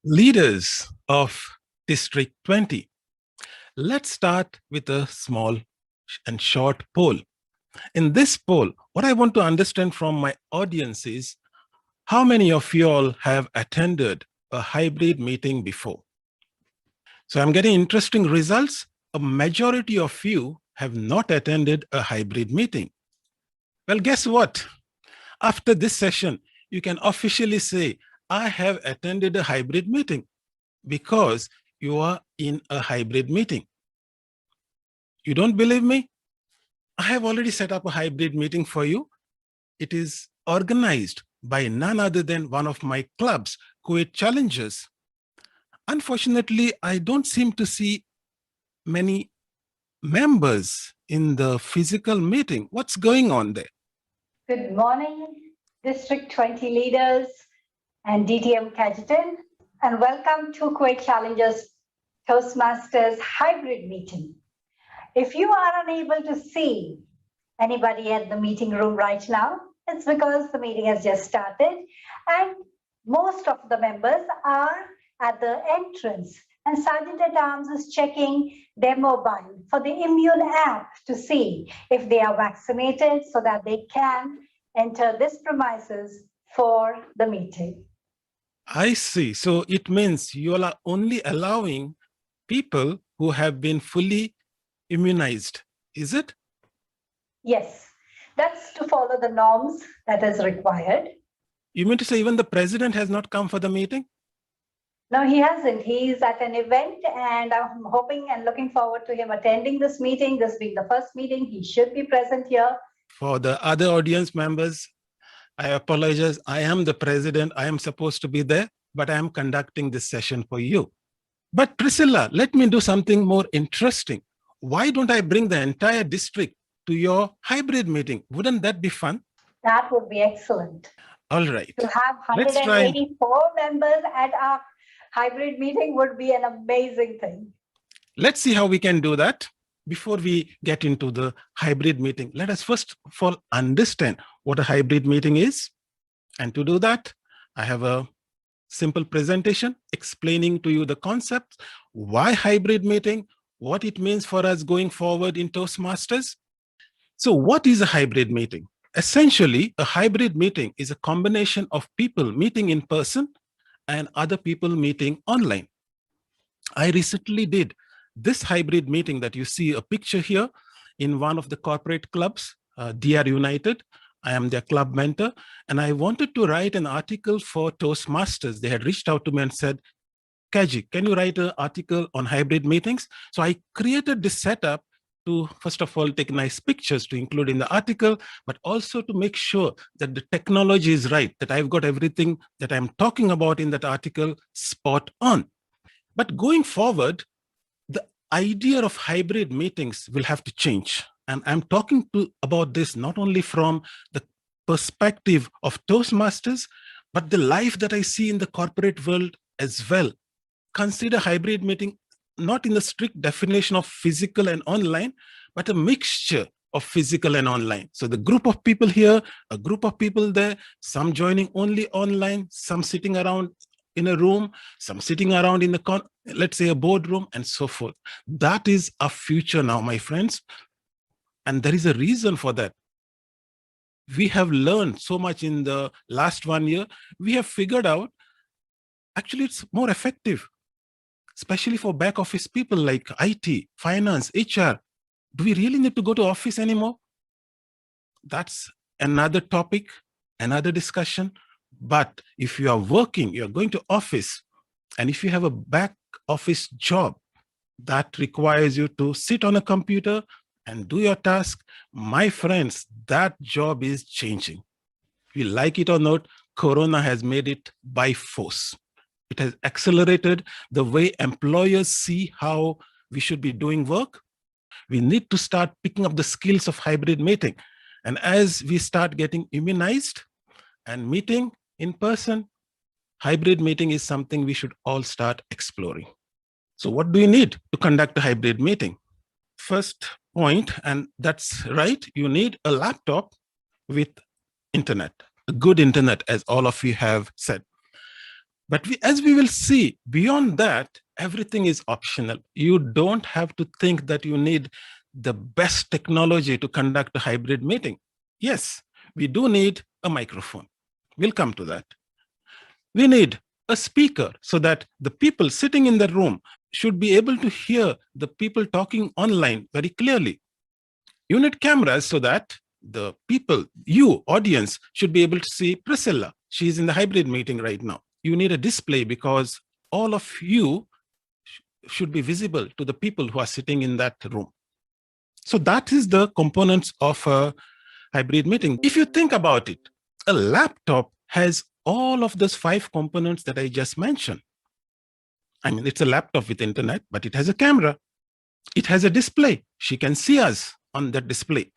Leaders of District 20. Let's start with a small and short poll. In this poll, what I want to understand from my audience is how many of you all have attended a hybrid meeting before? So I'm getting interesting results. A majority of you have not attended a hybrid meeting. Well, guess what? After this session, you can officially say, I have attended a hybrid meeting because you are in a hybrid meeting. You don't believe me? I have already set up a hybrid meeting for you. It is organized by none other than one of my clubs, Kuwait Challengers. Unfortunately, I don't seem to see many members in the physical meeting. What's going on there? Good morning, District 20 leaders and DTM Cajetan, and welcome to Kuwait Challengers Toastmasters hybrid meeting. If you are unable to see anybody at the meeting room right now, it's because the meeting has just started and most of the members are at the entrance, and Sergeant at Arms is checking their mobile for the immune app to see if they are vaccinated so that they can enter this premises for the meeting. I see. So it means you all are only allowing people who have been fully immunized, is it? Yes, that's to follow the norms that is required. You mean to say even the president has not come for the meeting? No, he hasn't. He's at an event and I'm hoping and looking forward to him attending this meeting. This being the first meeting, he should be present here. For the other audience members, I apologize. I am the president. I am supposed to be there, but I am conducting this session for you. But Priscilla, let me do something more interesting. Why don't I bring the entire district to your hybrid meeting? Wouldn't that be fun? That would be excellent. All right. To have 184 members at our hybrid meeting would be an amazing thing. Let's see how we can do that. Before we get into the hybrid meeting, let us first of all understand what a hybrid meeting is. And to do that, I have a simple presentation explaining to you the concepts, why hybrid meeting, what it means for us going forward in Toastmasters. So what is a hybrid meeting? Essentially, a hybrid meeting is a combination of people meeting in person and other people meeting online. I recently did this hybrid meeting that you see a picture here in one of the corporate clubs, DR United. I am their club mentor, and I wanted to write an article for Toastmasters. They had reached out to me and said, Kaji, can you write an article on hybrid meetings? So I created this setup to, first of all, take nice pictures to include in the article, but also to make sure that the technology is right, that I've got everything that I'm talking about in that article spot on. But going forward, the idea of hybrid meetings will have to change. And I'm talking about this not only from the perspective of Toastmasters, but the life that I see in the corporate world as well. Consider hybrid meeting not in the strict definition of physical and online, but a mixture of physical and online. So the group of people here, a group of people there, some joining only online, some sitting around in a room, some sitting around in the, let's say, a boardroom, and so forth. That is our future now, my friends. And there is a reason for that. We have learned so much in the last 1 year. We have figured out, actually, it's more effective, especially for back office people like IT, finance, HR. Do we really need to go to office anymore? That's another topic, another discussion. But if you are working, you're going to office, and if you have a back office job that requires you to sit on a computer and do your task, my friends, that job is changing. If you like it or not, Corona has made it by force. It has accelerated the way employers see how we should be doing work. We need to start picking up the skills of hybrid meeting. And as we start getting immunized and meeting in person, hybrid meeting is something we should all start exploring. So what do you need to conduct a hybrid meeting? First point, and that's right, you need a laptop with internet, a good internet, as all of you have said. But as we will see, beyond that, everything is optional. You don't have to think that you need the best technology to conduct a hybrid meeting. Yes, we do need a microphone. We'll come to that. We need a speaker so that the people sitting in the room should be able to hear the people talking online very clearly. You need cameras so that the people, you, audience, should be able to see Priscilla. She's in the hybrid meeting right now. You need a display because all of you should be visible to the people who are sitting in that room. So that is the components of a hybrid meeting. If you think about it, a laptop has all of those 5 components that I just mentioned. I mean, it's a laptop with internet, but it has a camera. It has a display. She can see us on that display.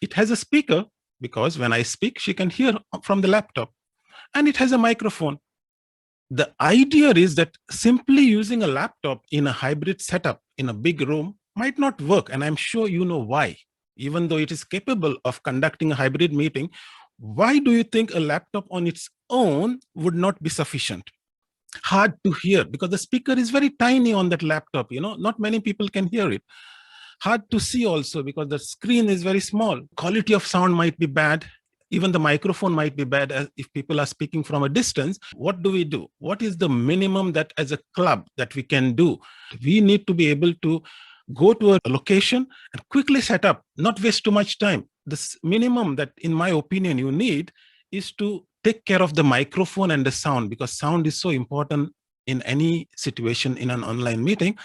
It has a speaker because when I speak, she can hear from the laptop. And it has a microphone. The idea is that simply using a laptop in a hybrid setup in a big room might not work. And I'm sure you know why. Even though it is capable of conducting a hybrid meeting, why do you think a laptop on its own would not be sufficient? Hard to hear because the speaker is very tiny on that laptop, not many people can hear it. Hard to see also because the screen is very small. Quality of sound might be bad. Even the microphone might be bad if people are speaking from a distance. What do we do? What is the minimum that as a club that we can do? We need to be able to go to a location and quickly set up, not waste too much time. The minimum that, in my opinion, you need is to take care of the microphone and the sound, because sound is so important in any situation in an online meeting.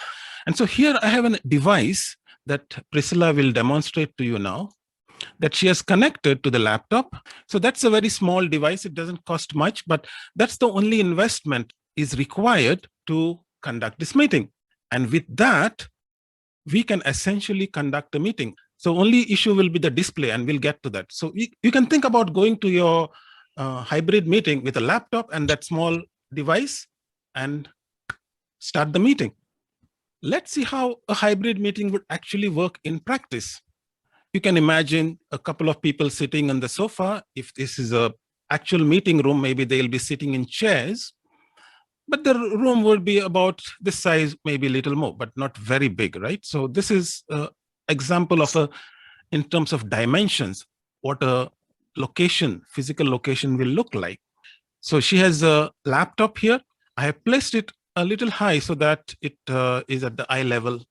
And so here I have a device that Priscilla will demonstrate to you now, that she has connected to the laptop. So that's a very small device. It doesn't cost much, but that's the only investment is required to conduct this meeting. And with that, we can essentially conduct a meeting. So only issue will be the display, and we'll get to that. So you can think about going to your hybrid meeting with a laptop and that small device and start the meeting. Let's see how a hybrid meeting would actually work in practice. You can imagine a couple of people sitting on the sofa. If this is an actual meeting room, maybe they'll be sitting in chairs, but the room would be about this size, maybe a little more, but not very big, right? So this is an example of in terms of dimensions, what a location, physical location will look like. So she has a laptop here. I have placed it a little high so that it is at the eye level,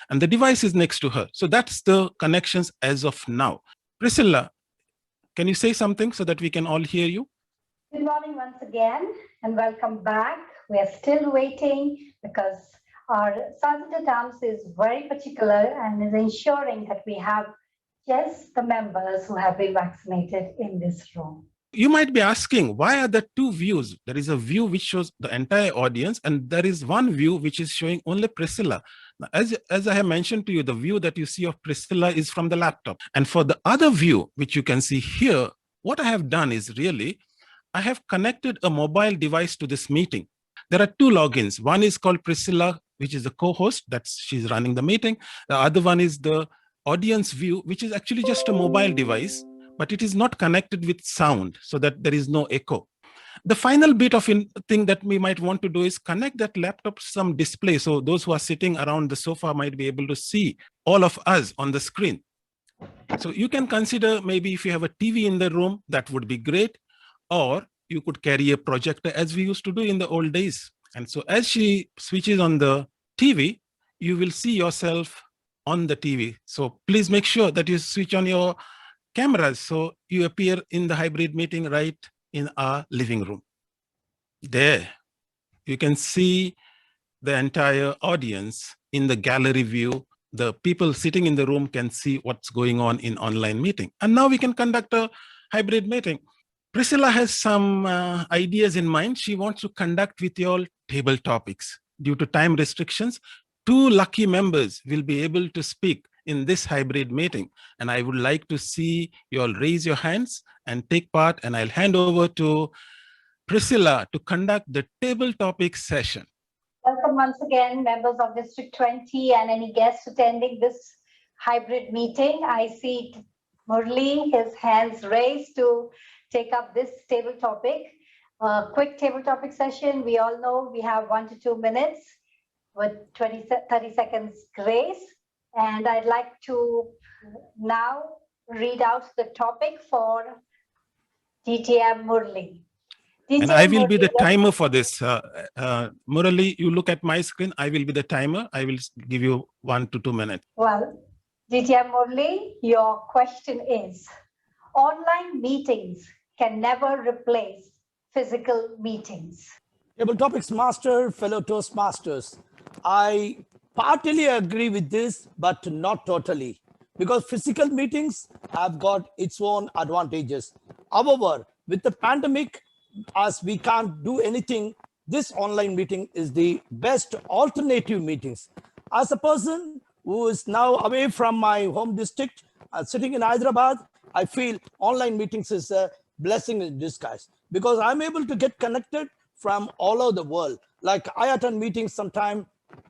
and the device is next to her. So that's the connections as of now. Priscilla, can you say something so that we can all hear you? Good morning once again and welcome back. We are still waiting because our Solicitor Terms is very particular and is ensuring that we have just the members who have been vaccinated in this room. You might be asking, why are there 2 views? There is a view which shows the entire audience, and there is one view which is showing only Priscilla. Now, as I have mentioned to you, the view that you see of Priscilla is from the laptop. And for the other view, which you can see here, what I have done is really, I have connected a mobile device to this meeting. There are 2 logins. One is called Priscilla, which is the co-host, she's running the meeting. The other one is the audience view, which is actually just a mobile device, but it is not connected with sound so that there is no echo. The final bit of thing that we might want to do is connect that laptop to some display. So those who are sitting around the sofa might be able to see all of us on the screen. So you can consider maybe if you have a TV in the room, that would be great. Or you could carry a projector as we used to do in the old days. And so as she switches on the TV, you will see yourself on the TV. So please make sure that you switch on your cameras so you appear in the hybrid meeting right in our living room. There, you can see the entire audience in the gallery view. The people sitting in the room can see what's going on in online meeting. And now we can conduct a hybrid meeting. Priscilla has some ideas in mind. She wants to conduct with you all table topics. Due to time restrictions, 2 lucky members will be able to speak in this hybrid meeting. And I would like to see you all raise your hands and take part. And I'll hand over to Priscilla to conduct the table topic session. Welcome once again, members of District 20 and any guests attending this hybrid meeting. I see Murli, his hands raised to take up this table topic. A quick table topic session. We all know we have 1 to 2 minutes with 30 seconds grace. And I'd like to now read out the topic for DTM Murli. And I will be the timer for this. Murali, you look at my screen. I will be the timer. I will give you 1 to 2 minutes. Well, DTM Murli, your question is, online meetings can never replace physical meetings. Table Topics Master, fellow Toastmasters, I partly agree with this, but not totally, because physical meetings have got its own advantages. However, with the pandemic, as we can't do anything, this online meeting is the best alternative meetings. As a person who is now away from my home district, sitting in Hyderabad, I feel online meetings is a blessing in disguise because I'm able to get connected from all over the world. Like I attend meetings sometime.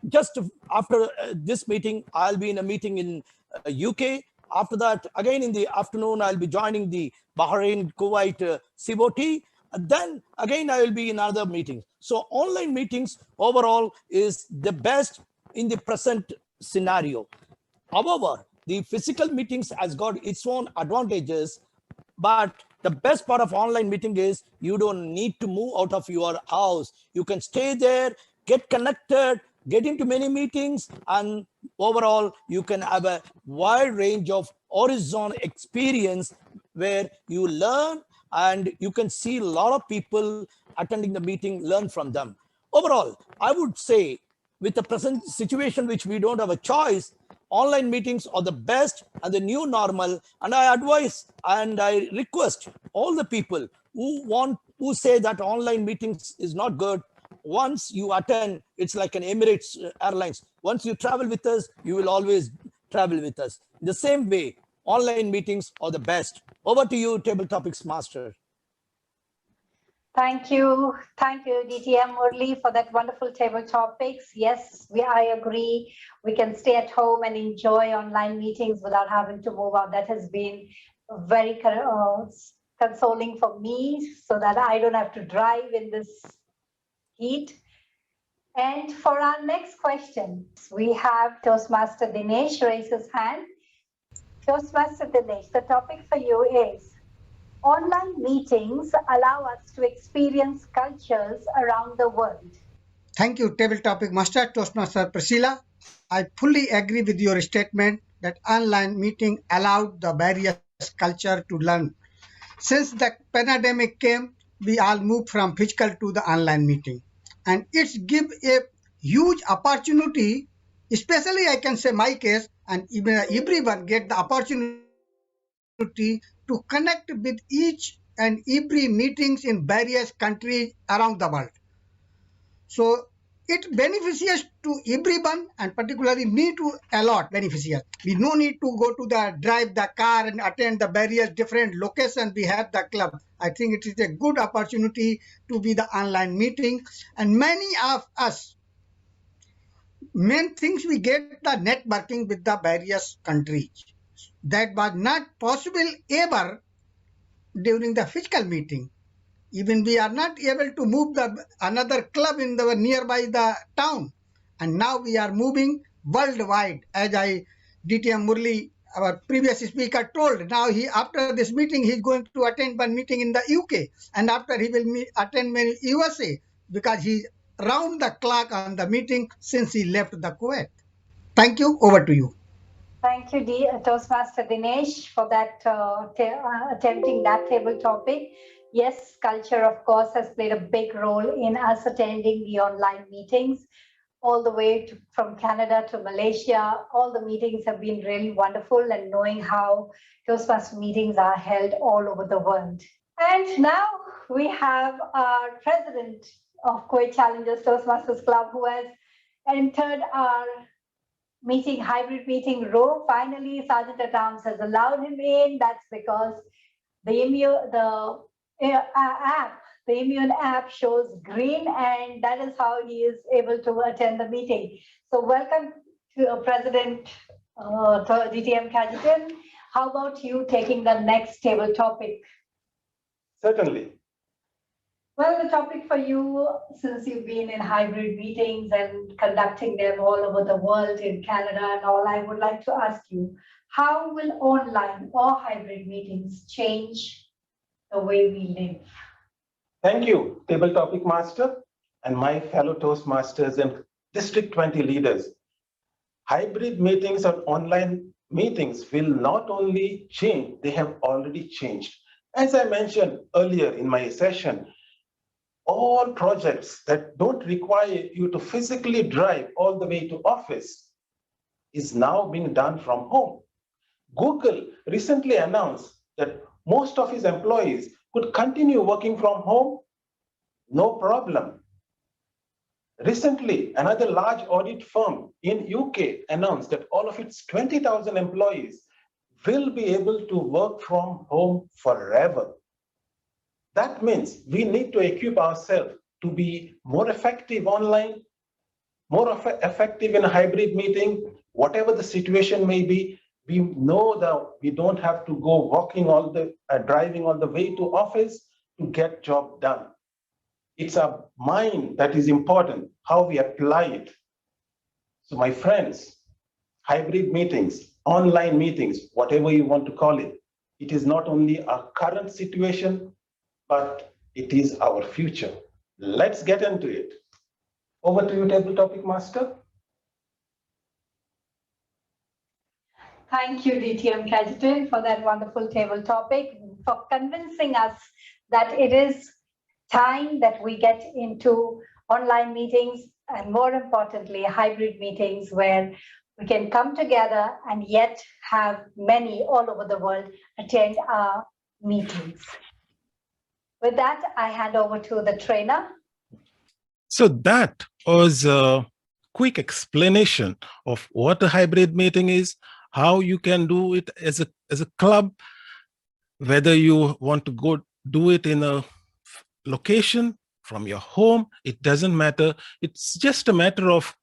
Just after this meeting, I'll be in a meeting in UK. After that, again in the afternoon, I'll be joining the Bahrain, Kuwait COT. Then again, I will be in other meetings. So online meetings overall is the best in the present scenario. However, the physical meetings has got its own advantages, but the best part of online meeting is you don't need to move out of your house. You can stay there, get connected, get into many meetings, and overall, you can have a wide range of horizontal experience where you learn and you can see a lot of people attending the meeting, learn from them. Overall, I would say with the present situation, which we don't have a choice, online meetings are the best and the new normal. And I advise and I request all the people who say that online meetings is not good. Once you attend, it's like an Emirates Airlines. Once you travel with us, you will always travel with us. In the same way, online meetings are the best. Over to you, Table Topics Master. Thank you, DTM Murli, for that wonderful table topics. Yes, I agree. We can stay at home and enjoy online meetings without having to move out. That has been very consoling for me, so that I don't have to drive in this heat. And for our next question, we have Toastmaster Dinesh raise his hand. Toastmaster Dinesh, the topic for you is, online meetings allow us to experience cultures around the world. Thank you, Table Topic Master, Toastmaster Priscilla. I fully agree with your statement that online meeting allowed the various culture to learn. Since the pandemic came, we all moved from physical to the online meeting. And it's give a huge opportunity, especially I can say my case, and even everyone get the opportunity to connect with each and every meetings in various countries around the world. So it beneficial to everyone and particularly me to a lot beneficial. We no need to go to the drive the car and attend the various different locations we have the club. I think it is a good opportunity to be the online meeting, and many of us main things we get the networking with the various countries. That was not possible ever during the physical meeting. Even we are not able to move the another club in the nearby the town, and now we are moving worldwide. As DTM Murli, our previous speaker, told. Now he after this meeting he is going to attend one meeting in the UK, and after he will attend many USA because he round the clock on the meeting since he left the Kuwait. Thank you. Over to you. Thank you, Toastmaster Dinesh, for that attempting that table topic. Yes, culture, of course, has played a big role in us attending the online meetings, all the way from Canada to Malaysia. All the meetings have been really wonderful, and knowing how Toastmaster meetings are held all over the world. And now we have our president of Kuwait Challengers Toastmasters Club, who has entered our hybrid meeting row. Finally, Sergeant at Arms has allowed him in. That's because the Immune app shows green, and that is how he is able to attend the meeting. So welcome to President DTM Cajetan. How about you taking the next table topic? Certainly. Well, the topic for you, since you've been in hybrid meetings and conducting them all over the world in Canada and all, I would like to ask you, how will online or hybrid meetings change the way we live? Thank you, Table Topic Master, and my fellow Toastmasters and District 20 leaders. Hybrid meetings and online meetings will not only change, they have already changed. As I mentioned earlier in my session, all projects that don't require you to physically drive all the way to office is now being done from home. Google recently announced that most of its employees could continue working from home, no problem. Recently, another large audit firm in UK announced that all of its 20,000 employees will be able to work from home forever. That means we need to equip ourselves to be more effective online, more effective in a hybrid meeting, whatever the situation may be. We know that we don't have to go driving all the way to office to get job done. It's our mind that is important, how we apply it. So my friends, hybrid meetings, online meetings, whatever you want to call it, it is not only our current situation, but it is our future. Let's get into it. Over to you, Table Topic Master. Thank you, DTM Cajetan, for that wonderful table topic, for convincing us that it is time that we get into online meetings and, more importantly, hybrid meetings where we can come together and yet have many all over the world attend our meetings. With that, I hand over to the trainer. So that was a quick explanation of what a hybrid meeting is, how you can do it as a club, whether you want to go do it in a location from your home, it doesn't matter. It's just a matter of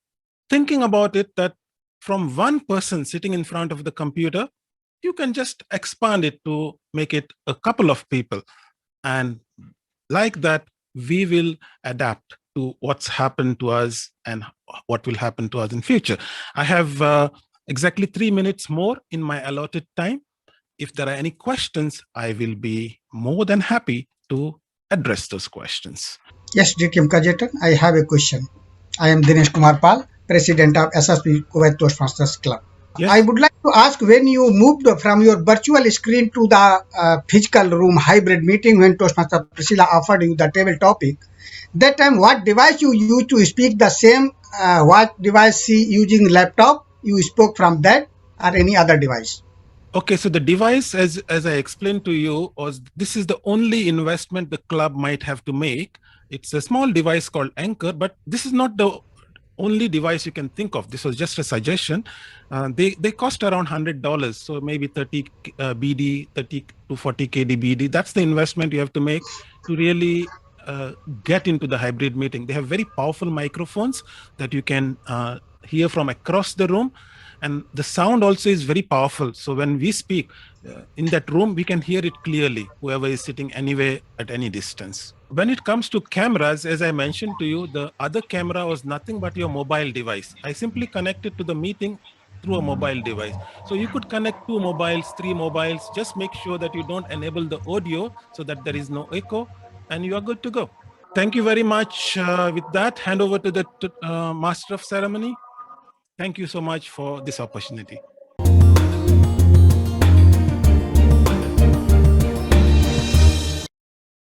thinking about it, that from one person sitting in front of the computer, you can just expand it to make it a couple of people. And like that, we will adapt to what's happened to us and what will happen to us in future. I have exactly 3 minutes more in my allotted time. If there are any questions, I will be more than happy to address those questions. Yes, DTM Cajetan, I have a question. I am Dinesh Kumar Pal, President of SSP Kuwait Toastmasters Club. Yes. I would like to ask, when you moved from your virtual screen to the physical room hybrid meeting, when Toastmaster Priscilla offered you the table topic, that time what device you used to speak the same, what device she using laptop, you spoke from that or any other device? Okay, so the device, as I explained to you, was this is the only investment the club might have to make. It's a small device called Anchor, but this is not the only device you can think of. This was just a suggestion. They cost around $100, so maybe 30 BD, 30 to 40 KD BD. That's the investment you have to make to really get into the hybrid meeting. They have very powerful microphones that you can hear from across the room. And the sound also is very powerful. So when we speak in that room, we can hear it clearly, whoever is sitting anywhere at any distance. When it comes to cameras, as I mentioned to you, the other camera was nothing but your mobile device. I simply connected to the meeting through a mobile device. So you could connect 2 mobiles, 3 mobiles, just make sure that you don't enable the audio so that there is no echo, and you are good to go. Thank you very much. With that, hand over to the Master of Ceremony. Thank you so much for this opportunity.